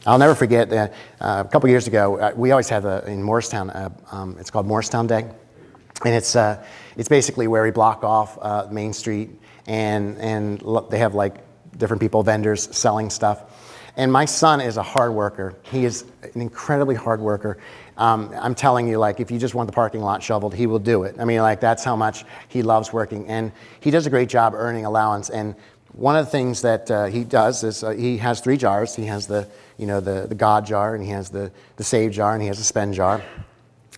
I'll never forget that a couple years ago, we always have in Morristown, it's called Morristown Day. And it's basically where we block off Main Street and they have like different people, vendors selling stuff. And my son is a hard worker. He is an incredibly hard worker. I'm telling you, like, if you just want the parking lot shoveled, he will do it. I mean, like, that's how much he loves working. And he does a great job earning allowance. And one of the things that he does is he has 3 jars. He has the God jar, and he has the save jar, and he has the spend jar.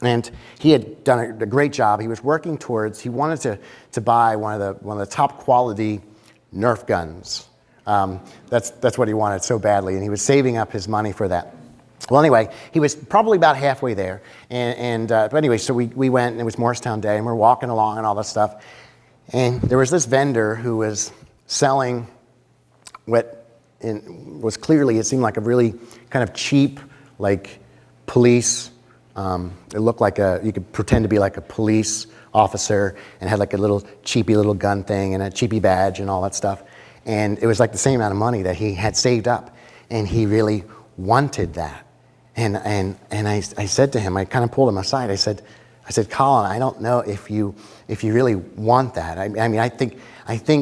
And he had done a great job. He was working towards, he wanted to buy one of the top quality Nerf guns. That's what he wanted so badly, and he was saving up his money for that. Well, anyway, he was probably about halfway there, but anyway, so we went, and it was Morristown Day, and we're walking along and all this stuff, and there was this vendor who was selling what was clearly, it seemed like a really kind of cheap, like police. It looked like you could pretend to be like a police officer, and had like a little cheapy little gun thing and a cheapy badge and all that stuff. And it was like the same amount of money that he had saved up, and he really wanted that. And I said to him, I kind of pulled him aside. I said, Colin, I don't know if you really want that. I mean, I think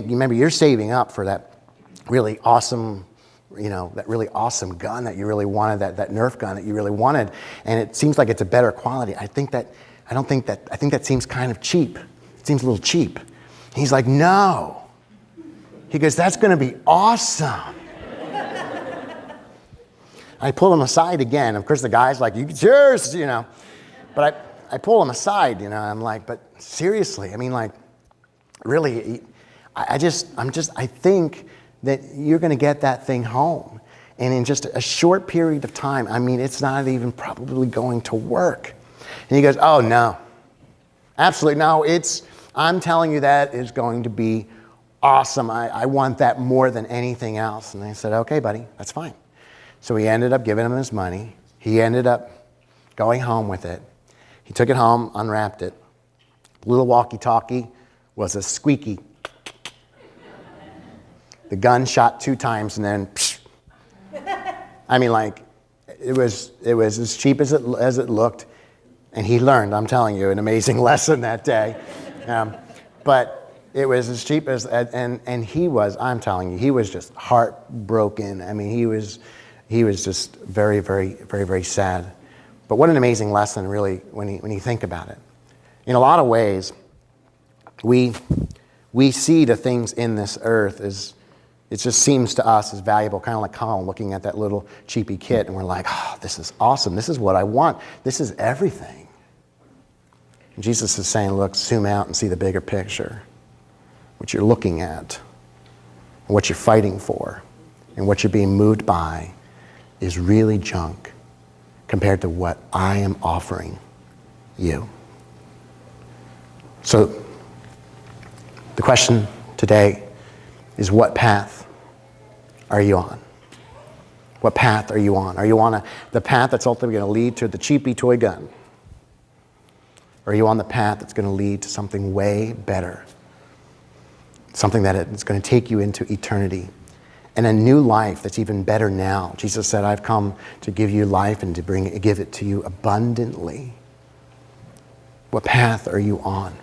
remember, you're saving up for that really awesome, that really awesome gun that you really wanted, that Nerf gun that you really wanted, and it seems like it's a better quality. I think that seems kind of cheap. It seems a little cheap. And he's like, no. He goes, that's going to be awesome. I pull him aside again. Of course, the guy's like, you yours, But I pull him aside, I'm like, but seriously, I mean, like, really, I think that you're going to get that thing home. And in just a short period of time, I mean, it's not even probably going to work. And he goes, oh, no. Absolutely, no. I'm telling you, that is going to be awesome. I want that more than anything else. And I said, okay, buddy, that's fine. So we ended up giving him his money. He ended up going home with it. He took it home, unwrapped it. The little walkie-talkie was a squeaky. The gun shot 2 times and then, psh. I mean, like, it was as cheap as it looked. And he learned, I'm telling you, an amazing lesson that day. But it was as cheap as, and he was, I'm telling you, he was just heartbroken. I mean, he was just very, very, very, very sad. But what an amazing lesson, really, when you think about it. In a lot of ways, we see the things in this earth as, it just seems to us as valuable, kind of like Colin looking at that little cheapy kit, and we're like, oh, this is awesome. This is what I want. This is everything. And Jesus is saying, look, zoom out and see the bigger picture. What you're looking at, and what you're fighting for, and what you're being moved by is really junk compared to what I am offering you. So the question today is, what path are you on? What path are you on? Are you on the path that's ultimately going to lead to the cheapy toy gun? Or are you on the path that's going to lead to something way better? Something that is going to take you into eternity and a new life that's even better now. Jesus said, I've come to give you life and to give it to you abundantly. What path are you on?